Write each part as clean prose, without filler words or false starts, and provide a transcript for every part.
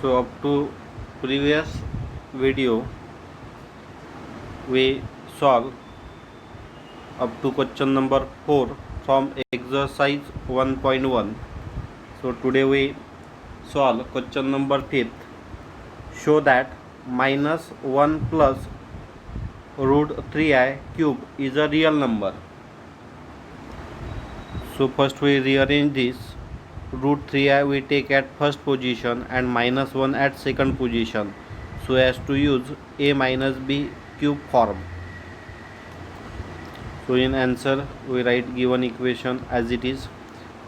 So up to previous video we solve up to question number 4 from exercise 1.1. So today we solve question number 5th. Show that minus 1 plus root 3i cube is a real number. So first we rearrange this. Root 3i we take at first position and minus 1 at second position, so as to use a minus b cube form. So in answer we write given equation as it is,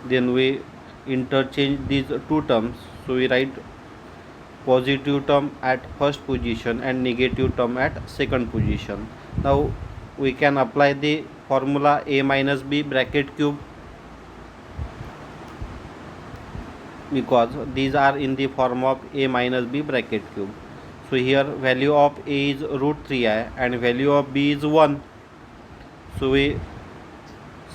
then we interchange these two terms. So we write positive term at first position and negative term at second position. Now we can apply the formula a minus b bracket cube, because these are in the form of a minus b bracket cube. So here value of a is root 3i and value of b is 1. So we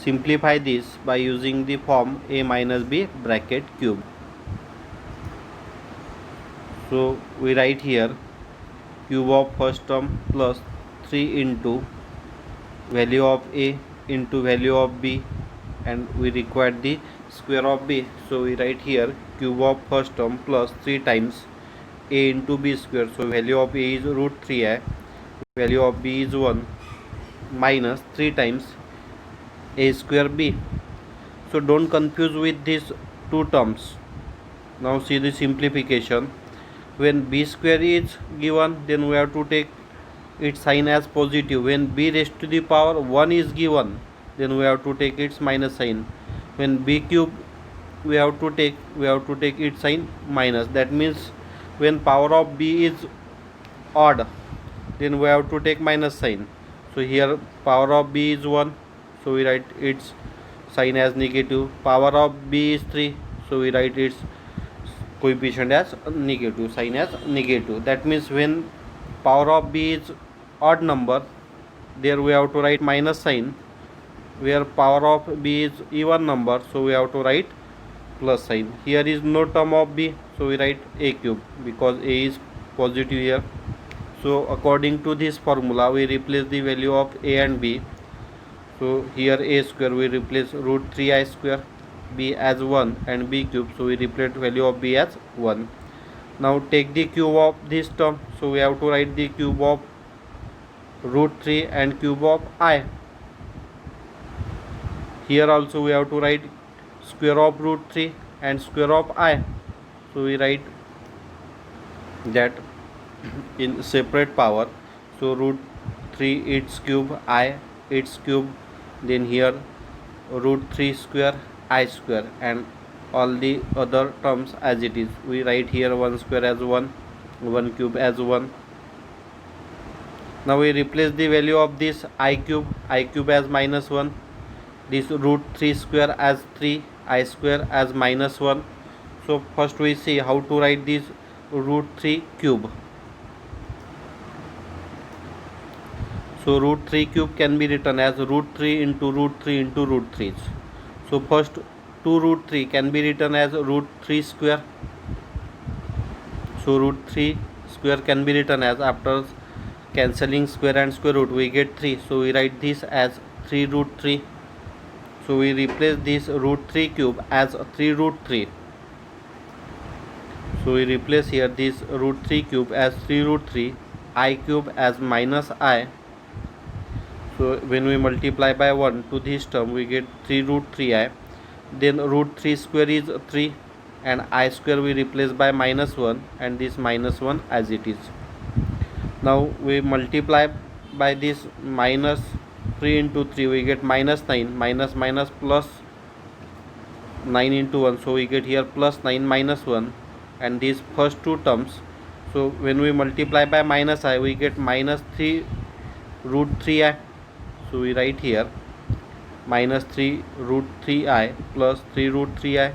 simplify this by using the form a minus b bracket cube. So we write here cube of first term plus 3 into value of a into value of b, and we require the square of b. So we write here cube of first term plus 3 times a into b square. So value of a is root 3i, value of b is 1, minus 3 times a square b. So don't confuse with these two terms. Now see the simplification. When b square is given, then we have to take its sign as positive. When b raised to the power 1 is given, then we have to take its minus sign. When b cube we have to take its sign minus. That means when power of b is odd, then we have to take minus sign. So here power of b is 1, so we write its sign as negative. Power of b is 3, so we write its coefficient as negative, sign as negative. That means when power of b is odd number, there we have to write minus sign. Where power of b is even number, so we have to write plus sign. Here is no term of b, so we write a cube because a is positive here. So according to this formula we replace the value of a and b. So here a square we replace root 3i square, b as 1 and b cube, so we replace value of b as 1. Now take the cube of this term, so we have to write the cube of root 3 and cube of I. Here also we have to write square of root 3 and square of I, so we write that in separate power. So root 3 its cube, I its cube, then here root 3 square, I square, and all the other terms as it is. We write here 1 square as 1, 1 cube as 1. Now we replace the value of this I cube as minus 1, this root 3 square as 3, I square as minus 1. So first we see how to write this root 3 cube. So root 3 cube can be written as root 3 into root 3 into root 3. So first 2 root 3 can be written as root 3 square. So root 3 square can be written as, after cancelling square and square root we get 3. So we write this as 3 root 3. So we replace this root 3 cube as 3 root 3. So we replace here this root 3 cube as 3 root 3, I cube as minus I. So when we multiply by 1 to this term we get 3 root 3i. Then root 3 square is 3 and I square we replace by minus 1 and this minus 1 as it is. Now we multiply by this minus 3 into 3 we get minus 9, minus minus plus 9 into 1, so we get here plus 9 minus 1 and these first two terms. So when we multiply by minus I we get minus 3 root 3i. So we write here minus 3 root 3i plus 3 root 3i.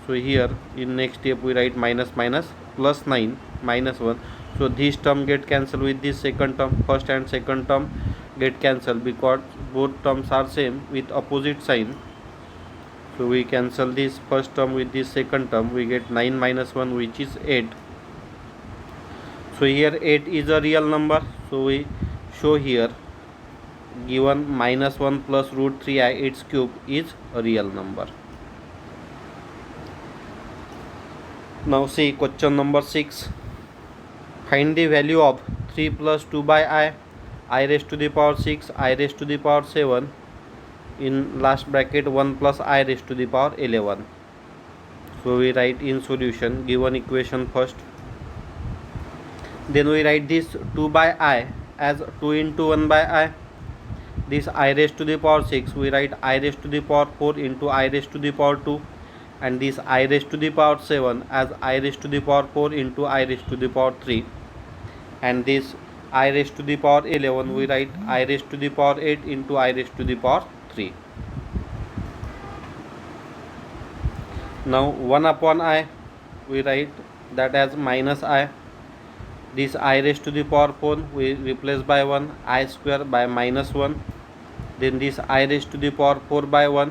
So here in next step we write minus minus plus 9 minus 1. So this term get cancelled with this second term. First and second term get cancelled because both terms are same with opposite sign. So we cancel this first term with this second term. We get 9 minus 1 which is 8. So here 8 is a real number, so we show here given -1 plus root 3i its cube is a real number. Now see question number 6. Find the value of 3 plus 2 by I raised to the power 6, I raised to the power 7 in last bracket 1 plus I raised to the power 11. So we write in solution given equation first. Then we write this 2 by I as 2 into 1 by I. This I raised to the power 6 we write I raised to the power 4 into I raised to the power 2, and this I raised to the power 7 as I raised to the power 4 into I raised to the power 3, and this I raised to the power 11 we write I raised to the power 8 into I raised to the power 3. Now 1 upon I we write that as minus I. This I raised to the power 4 we replace by 1, I square by minus 1. Then this I raised to the power 4 by 1,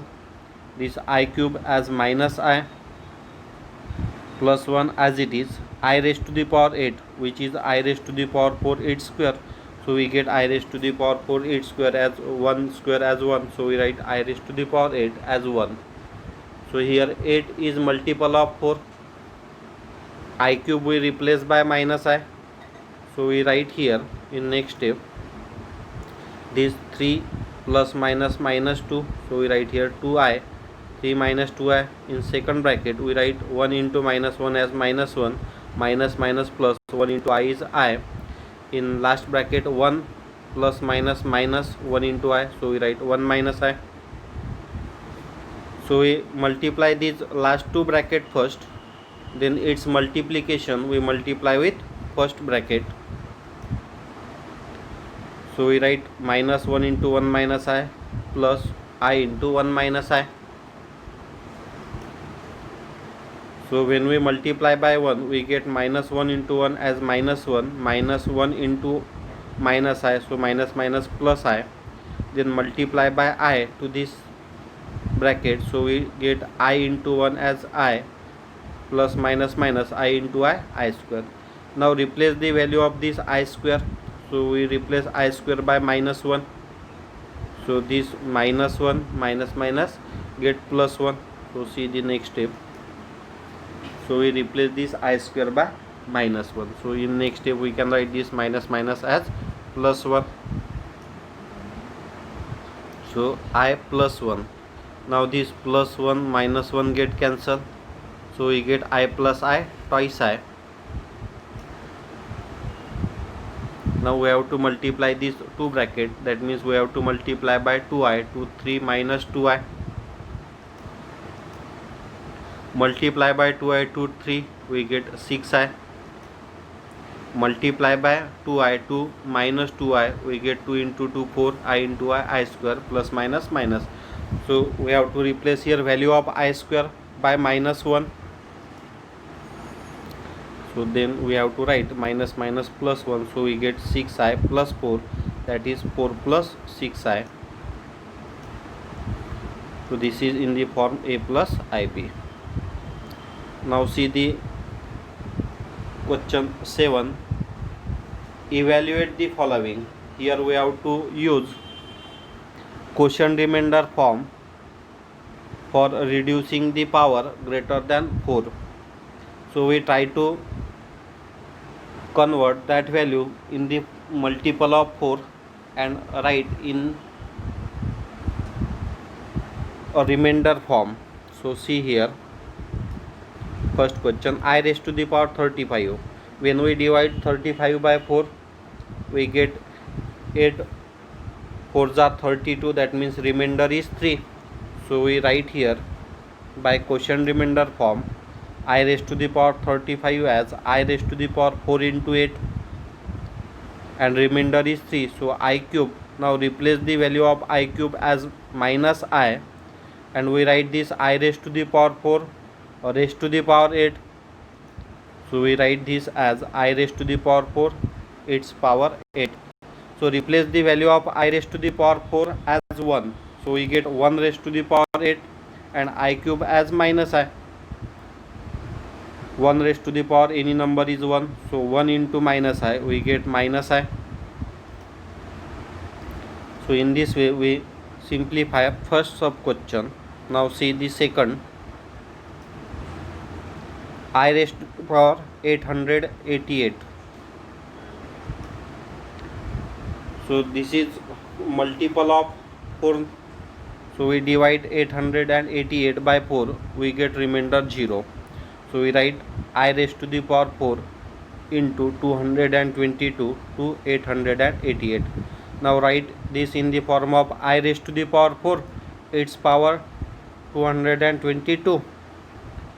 this I cube as minus I plus 1 as it is. I raised to the power 8 which is I raised to the power 4 8 square. So we get I raised to the power 4 8 square as 1 square as 1. So we write I raised to the power 8 as 1. So here 8 is multiple of 4. I cube we replace by minus I. So we write here in next step this 3 plus minus minus 2. So we write here 2i, 3 minus 2i. In second bracket we write 1 into minus 1 as minus 1, minus minus plus 1 into I is I. In last bracket 1 plus minus minus 1 into I. So we write 1 minus I. So we multiply these last two bracket first, then its multiplication we multiply with first bracket. So we write minus 1 into 1 minus I plus I into 1 minus I. So when we multiply by 1 we get minus 1 into 1 as minus 1, minus 1 into minus I, so minus minus plus I. Then multiply by I to this bracket, so we get I into 1 as I plus minus minus I into I square. Now replace the value of this I square. So we replace I square by minus 1. So this minus 1 minus minus get plus 1. So see the next step. So we replace this I square by minus 1. So in next step we can write this minus minus as plus 1. So I plus 1. Now this plus 1 minus 1 get cancelled. So we get I plus I twice I. Now we have to multiply these two bracket, that means we have to multiply by 2i to 3 minus 2i. Multiply by 2i to 3 we get 6i. Multiply by 2i to minus 2i we get 2 into 2 4 I into I square plus minus minus. So we have to replace here value of I square by minus 1. So then we have to write minus minus plus 1. So we get 6i plus 4, that is 4 plus 6i. So this is in the form a plus ib. Now see the question 7. Evaluate the following. Here we have to use quotient remainder form for reducing the power greater than 4. So we try to convert that value in the multiple of 4 and write in a remainder form. So see here, first question, I raised to the power 35. When we divide 35 by 4 we get 8 4s are 32, that means remainder is 3. So we write here by quotient remainder form I raised to the power 35 as I raised to the power 4 into 8 and remainder is 3. So I cube, now replace the value of I cube as minus I and we write this I raised to the power 4 or raised to the power 8. So we write this as I raised to the power 4 its power 8. So replace the value of I raised to the power 4 as 1. So we get 1 raised to the power 8 and I cube as minus I. 1 raised to the power any number is 1, so 1 into minus I, we get minus I. So in this way we simplify first sub question. Now see the second. I raised to the power 888. So this is multiple of 4. So we divide 888 by 4, we get remainder 0. So we write I raised to the power 4 into 222 to 888. Now write this in the form of I raised to the power 4, its power 222.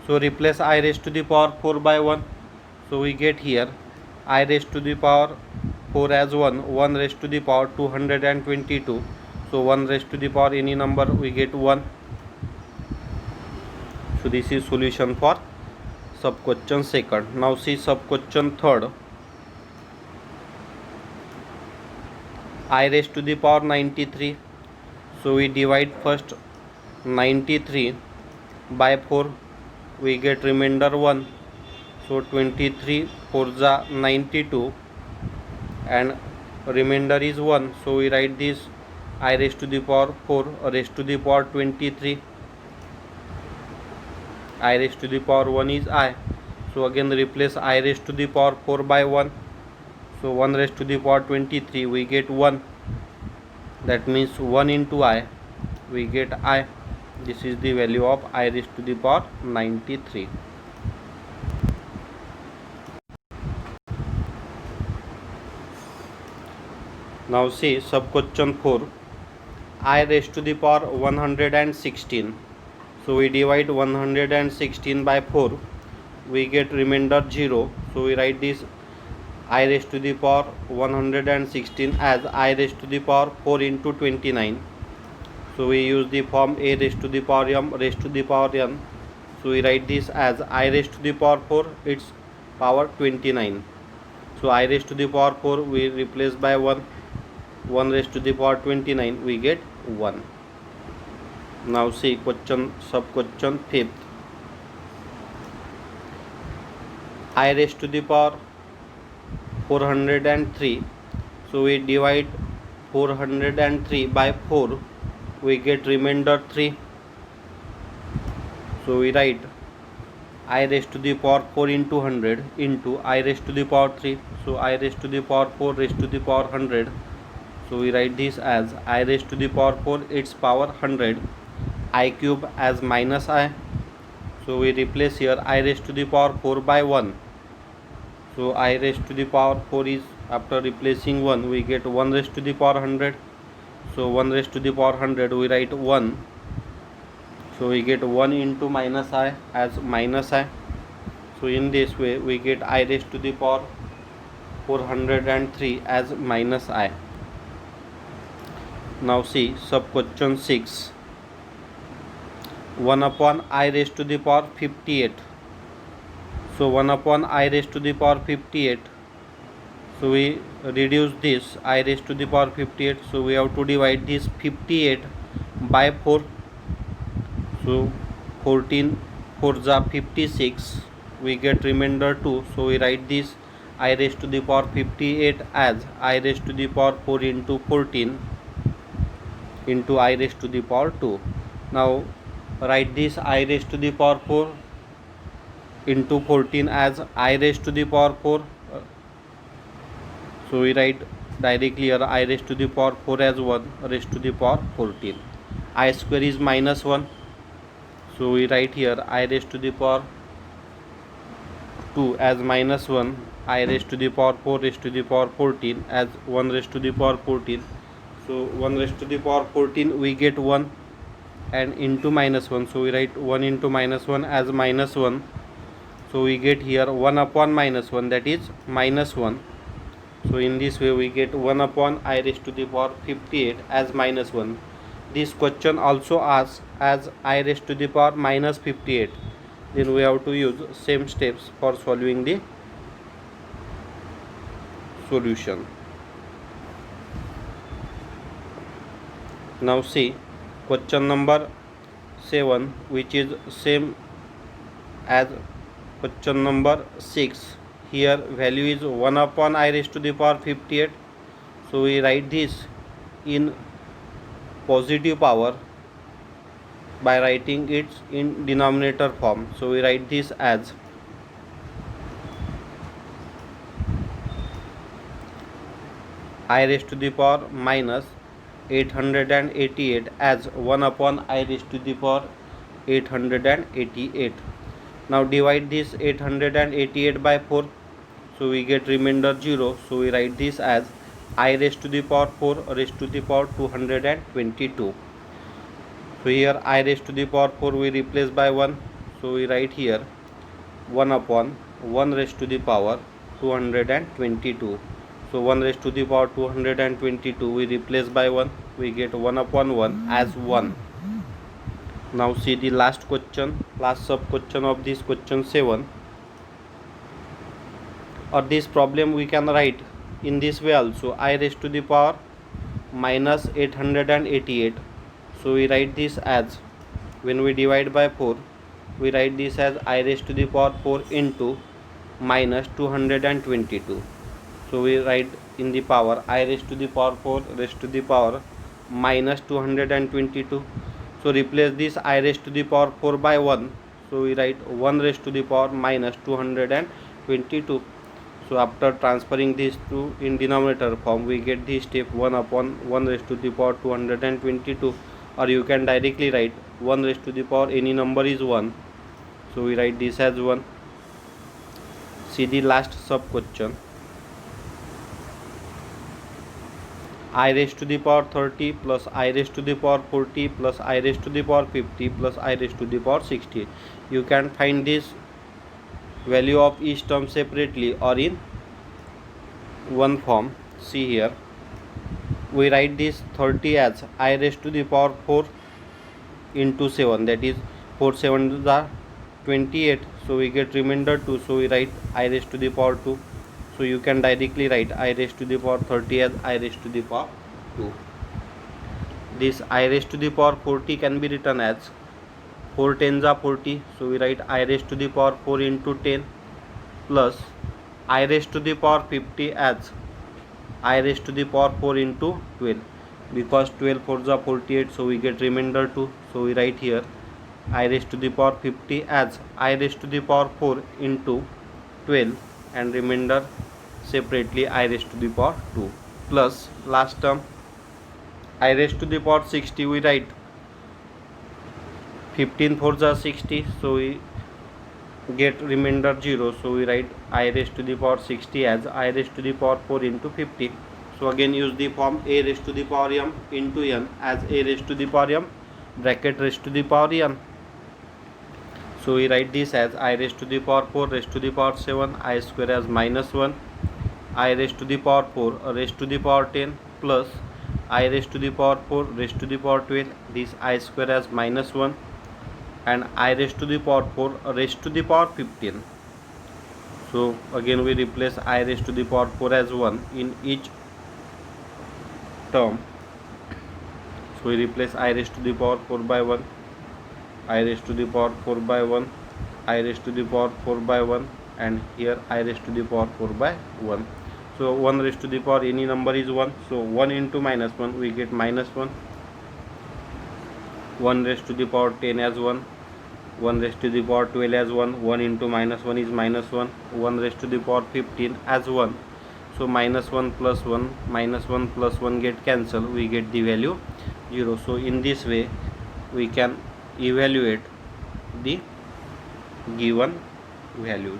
So replace I raised to the power 4 by 1. So we get here I raised to the power 4 as 1 raised to the power 222. So 1 raised to the power any number, we get 1. So this is solution for sub question second. Now see sub question third. I raised to the power 93. So we divide first 93 by 4, we get remainder 1. So 23 4 ja 92 and remainder is 1. So we write this I raised to the power 4 raised to the power 23. I raised to the power 1 is I. So again replace I raised to the power 4 by 1. So 1 raised to the power 23, we get 1. That means 1 into I, we get I. This is the value of I raised to the power 93. Now see sub question 4. I raised to the power 116. So we divide 116 by 4, we get remainder 0. So we write this I raised to the power 116 as I raised to the power 4 into 29. So we use the form a raised to the power m raised to the power n. So we write this as I raised to the power 4, its power 29. So I raised to the power 4 we replace by 1. 1 raised to the power 29, we get 1. Now see question sub question fifth. I raised to the power 403. So we divide 403 by 4, we get remainder 3. So we write I raised to the power 4 into 100 into I raised to the power 3. So I raised to the power 4 raised to the power 100. So we write this as I raised to the power 4, its power 100. I cube as minus I. So we replace here I raised to the power 4 by 1. So I raised to the power 4 is, after replacing 1, we get 1 raised to the power 100. So 1 raised to the power 100, we write 1. So we get 1 into minus I as minus I. So in this way we get I raised to the power 403 as minus I. Now see sub question 6. 1 upon I raised to the power 58. So 1 upon I raised to the power 58. So we reduce this I raised to the power 58. So we have to divide this 58 by 4. So 14 4 ja 56, we get remainder 2. So we write this I raised to the power 58 as I raised to the power 4 into 14 into I raised to the power 2. Now write this I raised to the power 4 into 14 as I raised to the power 4. So we write directly here I raised to the power 4 as 1 raised to the power 14. I square is minus 1. So we write here I raised to the power 2 as minus 1. I raised to the power 4 raised to the power 14 as 1 raised to the power 14. So 1 raised to the power 14, we get 1 and into minus 1. So we write 1 into minus 1 as minus 1. So we get here 1 upon minus 1, that is minus 1. So in this way we get 1 upon I raised to the power 58 as minus 1. This question also asks as I raised to the power minus 58. Then we have to use same steps for solving the solution. Now see question number 7, which is same as Question number 6. Here value is 1 upon I raised to the power 58. So we write this in positive power by writing it in denominator form. So we write this as I raised to the power minus 888 as 1 upon I raised to the power 888. Now divide this 888 by 4. So we get remainder 0. So we write this as I raised to the power 4 raised to the power 222. So here I raised to the power 4 we replace by 1. So we write here 1 upon 1 raised to the power 222. So 1 raised to the power 222 we replace by 1. We get 1 upon 1 as 1. Now see the last question, last sub question of this question 7. Or this problem we can write in this way also, I raised to the power minus 888. So we write this as, when we divide by 4, we write this as I raised to the power 4 into minus 222. So we write in the power I raised to the power 4 raised to the power minus 222. So replace this I raised to the power 4 by 1. So we write 1 raised to the power minus 222. So after transferring these two in denominator form, we get the step 1 upon 1 raised to the power 222. Or you can directly write 1 raised to the power any number is 1. So we write this as 1. See the last sub question. I raised to the power 30 plus I raised to the power 40 plus I raised to the power 50 plus I raised to the power 60. You can find this value of each term separately or in one form. See here, we write this 30 as I raised to the power 4 into 7, that is 4 7 are 28. So we get remainder 2. So we write I raised to the power 2. So you can directly write I raised to the power 30 as I raised to the power 2. This I raised to the power 40 can be written as 4 tens are 40. So we write I raised to the power 4 into 10 plus I raised to the power 50 as I raised to the power 4 into 12. Because 12 4s are 48, so we get remainder 2. So we write here I raised to the power 50 as I raised to the power 4 into 12, and remainder separately I raised to the power 2 plus last term I raised to the power 60. We write 15 4s are 60. So we get remainder 0. So we write I raised to the power 60 as I raised to the power 4 into 50. So again use the form a raised to the power m into n as a raised to the power m bracket raised to the power n. So we write this as I raised to the power 4 raised to the power 7 I square as minus 1 I raised to the power 4 raised to the power 10 plus I raised to the power 4 raised to the power 12, this I square as minus 1, and I raised to the power 4 raised to the power 15. So again we replace I raised to the power 4 as 1 in each term. So we replace I raised to the power 4 by 1, I raised to the power 4 by 1, I raised to the power 4 by 1, and here I raised to the power 4 by 1. So 1 raised to the power any number is 1. So 1 into minus 1 we get minus 1. 1 raised to the power 10 as 1. 1 raised to the power 12 as 1. 1 into minus 1 is minus 1. 1 raised to the power 15 as 1. So minus 1 plus 1 minus 1 plus 1 get cancelled. We get the value 0. So in this way we can evaluate the given values.